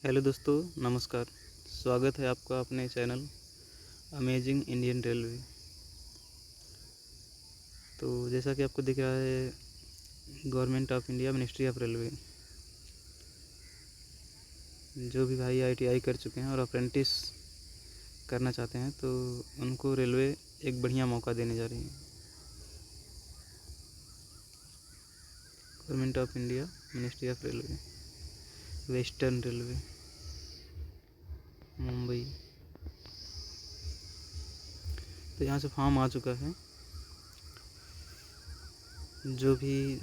Hello दोस्तों, नमस्कार। स्वागत है आपका अपने चैनल अमेजिंग इंडियन रेलवे। तो जैसा कि आपको दिख रहा है, government of India, ministry of railway, जो भी भाई आईटीआई कर चुके हैं और अप्रेंटिस करना चाहते हैं तो उनको रेलवे एक बढ़िया मौका देने जा रही है। Government of India, ministry of railway, western railway, Mumbai. तो यहाँ से फॉर्म आ चुका है। जो भी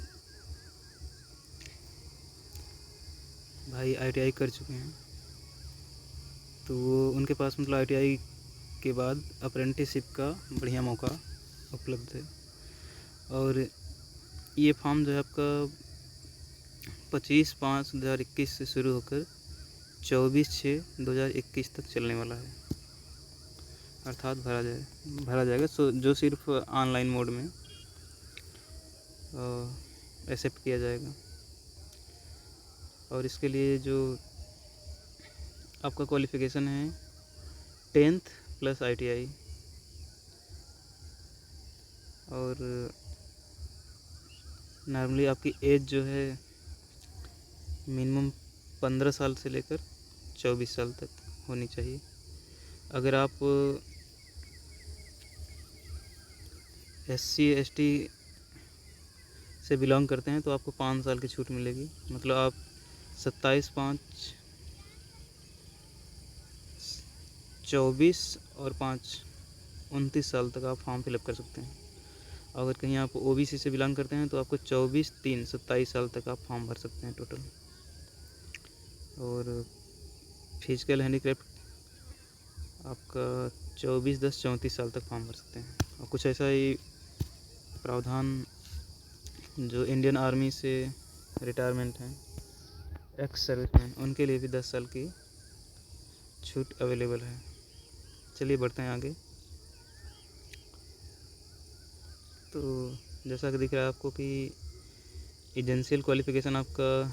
भाई आईटीआई कर चुके हैं तो वो उनके पास मतलब आईटीआई के बाद अप्रेंटिसशिप का बढ़िया मौका उपलब्ध है। और ये फॉर्म जो है आपका 25/5/2021 से शुरू होकर 24/6/2021 तक चलने वाला है, अर्थात भरा जाएगा। जो सिर्फ ऑनलाइन मोड में एक्सेप्ट किया जाएगा। और इसके लिए जो आपका क्वालिफ़िकेशन है 10th प्लस आईटीआई, और नॉर्मली आपकी एज जो है मिनिमम 15 साल से लेकर 24 साल तक होनी चाहिए। अगर आप SC ST से बिलोंग करते हैं तो आपको 5 साल की छूट मिलेगी। मतलब आप 27/5/24 और 5/29 साल तक आप फॉर्म फिलअप कर सकते हैं। अगर कहीं आप OBC से बिलोंग करते हैं तो आपको 24/3/27 साल तक आप फॉर्म भर सकते हैं टोटल। और फिजिकल हैंडीक्राफ्ट आपका 24/10/34 तक फॉर्म भर सकते हैं। और कुछ ऐसा ही प्रावधान जो इंडियन आर्मी से रिटायरमेंट हैं, एक्स सर्विसमैन, उनके लिए भी 10 साल की छूट अवेलेबल है। चलिए बढ़ते हैं आगे। तो जैसा कि दिख रहा है आपको कि एजेंशियल क्वालिफ़िकेशन आपका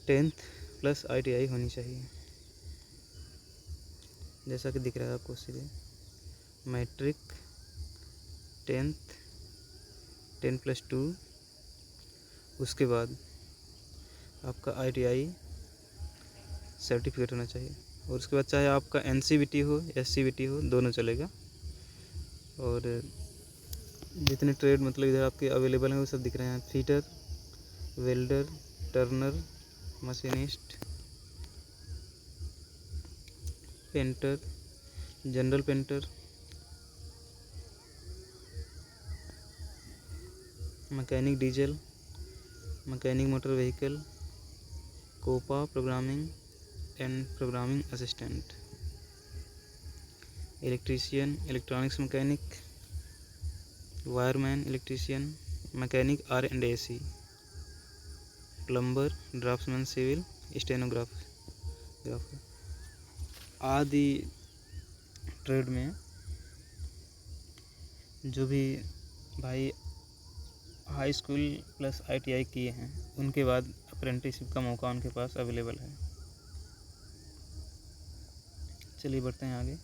10th प्लस आईटीआई होनी चाहिए। जैसा कि दिख रहा है आपको सीधे मैट्रिक 10th 10+2, उसके बाद आपका आईटीआई सर्टिफिकेट होना चाहिए। और उसके बाद चाहे आपका NCVT हो, SCVT हो, दोनों चलेगा। और जितने ट्रेड मतलब इधर आपके अवेलेबल हैं वो सब दिख रहे हैं। Fitter, welder, turner, machinist, painter, general painter, mechanic diesel, mechanic motor vehicle, COPA programming and programming assistant, electrician, electronics mechanic, wireman, electrician, mechanic R&AC, plumber, draughtsman civil, stenographer आदि ट्रेड में जो भी भाई हाई स्कूल प्लस आईटीआई किए हैं उनके बाद apprenticeship का मौका उनके पास अवेलेबल है। चलिए बढ़ते हैं आगे।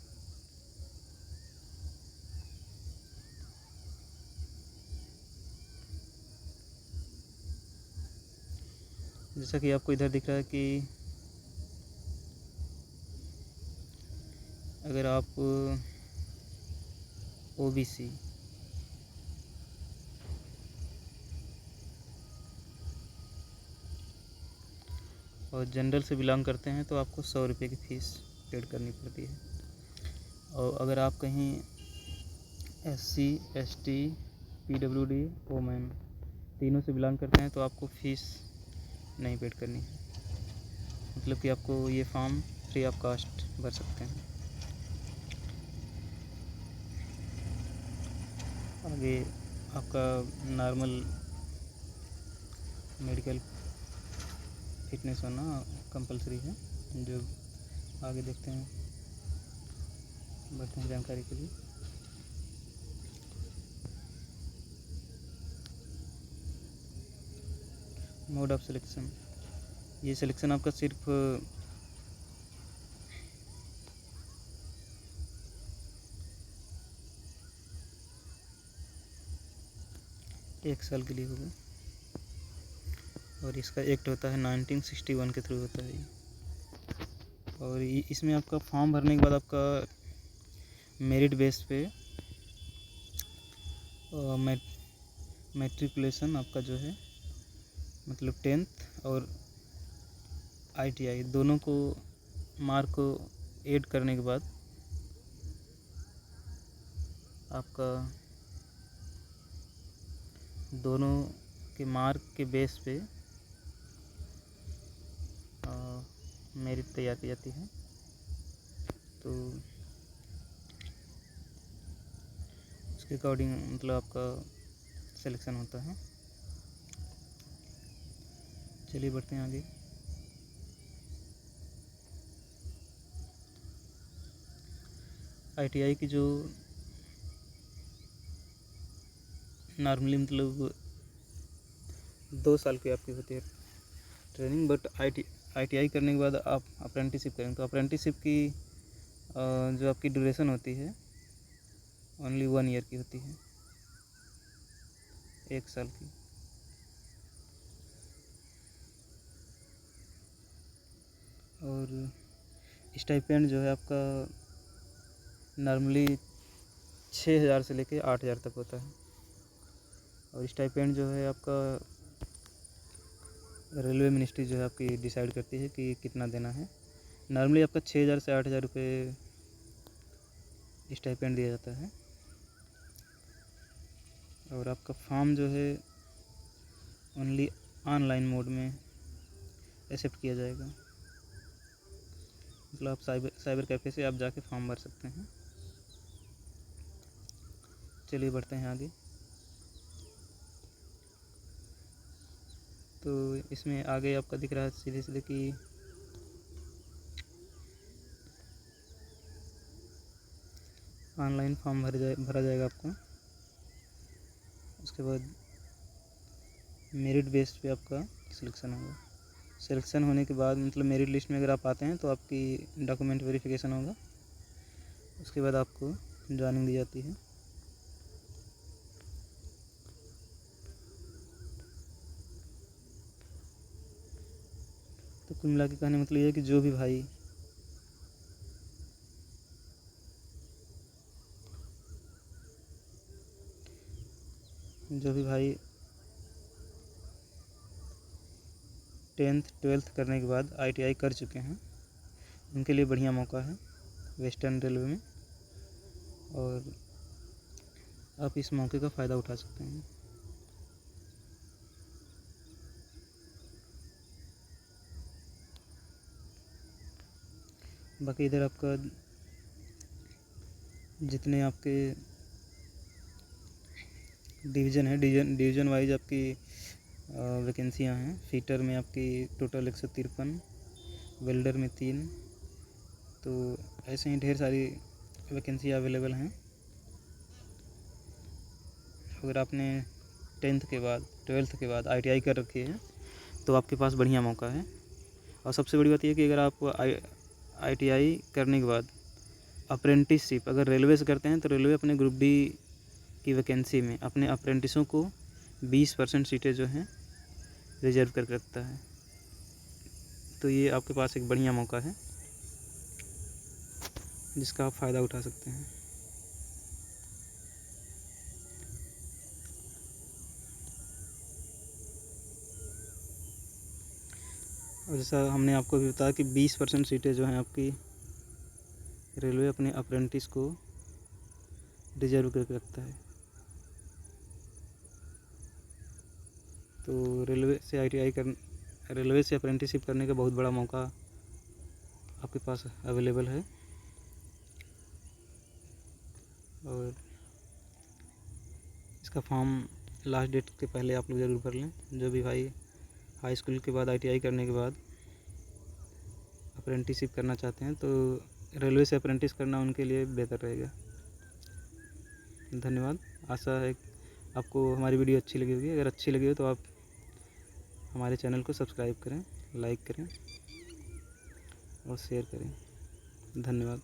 जैसा कि आपको इधर दिख रहा है कि अगर आप OBC और जनरल से बिलोंग करते हैं तो आपको 100 रुपये की फ़ीस पेड करनी पड़ती है। और अगर आप कहीं SC ST PWD वोमेन तीनों से बिलोंग करते हैं तो आपको फ़ीस नहीं पेड करनी है। मतलब कि आपको ये फॉर्म फ्री ऑफ कास्ट भर सकते हैं। आगे आपका नॉर्मल मेडिकल फिटनेस होना कंपलसरी है। जो आगे देखते हैं, बढ़ते हैं जानकारी के लिए। मोड ऑफ सिलेक्शन, ये सिलेक्शन आपका सिर्फ 1 साल के लिए होगा और इसका एक्ट होता है 1961 के थ्रू होता है ये। और इसमें आपका फॉर्म भरने के बाद आपका मेरिट बेस पे मैट्रिकुलेशन आपका जो है मतलब 10th और ITI दोनों को मार्क को ऐड करने के बाद आपका दोनों के मार्क के बेस पे मेरिट तैयार की जाती है। तो उसके अकॉर्डिंग मतलब आपका सिलेक्शन होता है। चलिए बढ़ते हैं आगे। ITI की जो नॉर्मली मतलब 2 साल की आपकी होती है ट्रेनिंग, बट ITI करने के बाद आप अप्रेंटिसशिप करेंगे तो अप्रेंटिसशिप की जो आपकी ड्यूरेशन होती है ओनली 1 ईयर की होती है, 1 साल की। और स्टाइपेंड जो है आपका नॉर्मली 6,000 से लेके 8,000 तक होता है। और स्टाइपेंड जो है आपका रेलवे मिनिस्ट्री जो है आपकी डिसाइड करती है कि कितना देना है। नॉर्मली आपका 6,000 से 8,000 रुपये स्टाइपेंड दिया जाता है। और आपका फॉर्म जो है ओनली ऑनलाइन मोड में एक्सेप्ट किया जाएगा, मतलब आप साइबर कैफ़े से आप जाके फॉर्म भर सकते हैं। चलिए बढ़ते हैं आगे। तो इसमें आगे आपका दिख रहा है सीधे सीधे कि ऑनलाइन फॉर्म भरा जाएगा आपका। उसके बाद मेरिट बेस पे आपका सिलेक्शन होगा। सिलेक्शन होने के बाद मतलब मेरिट लिस्ट में अगर आप आते हैं तो आपकी डॉक्यूमेंट वेरिफिकेशन होगा। उसके बाद आपको ज्वाइनिंग दी जाती है। तो कुल मिला के कहने मतलब ये है कि जो भी भाई जो भी भाई 10th 12th करने के बाद ITI कर चुके हैं उनके लिए बढ़िया मौका है वेस्टर्न रेलवे में, और आप इस मौके का फ़ायदा उठा सकते हैं। बाकी इधर आपका जितने आपके डिवीज़न है, डिवीज़न वाइज आपकी वैकेंसियाँ हैं। फीटर में आपकी टोटल 153, वेल्डर में 3, तो ऐसे ही ढेर सारी वैकेंसी अवेलेबल हैं। अगर आपने 10th के बाद 12th के बाद ITI कर रखी है तो आपके पास बढ़िया मौका है। और सबसे बड़ी बात यह कि अगर आप ITI करने के बाद अप्रेंटिसशिप अगर रेलवे से करते हैं तो रेलवे अपने ग्रुप डी की वैकेंसी में अपने अप्रेंटिसों को 20% सीटें जो हैं रिजर्व करके रखता है। तो ये आपके पास एक बढ़िया मौका है जिसका आप फ़ायदा उठा सकते हैं। और जैसा हमने आपको भी बताया कि 20% सीटें जो हैं आपकी रेलवे अपने अप्रेंटिस को रिजर्व करके रखता है। तो रेलवे से अप्रेंटिसशिप करने का बहुत बड़ा मौका आपके पास अवेलेबल है। और इसका फॉर्म लास्ट डेट के पहले आप लोग ज़रूर भर लें। जो भी भाई हाई स्कूल के बाद ITI करने के बाद अप्रेंटिसशिप करना चाहते हैं तो रेलवे से अप्रेंटिस करना उनके लिए बेहतर रहेगा। धन्यवाद। आशा है आपको हमारी वीडियो अच्छी लगी होगी। अगर अच्छी लगी हो तो आप हमारे चैनल को सब्सक्राइब करें, लाइक करें और शेयर करें। धन्यवाद।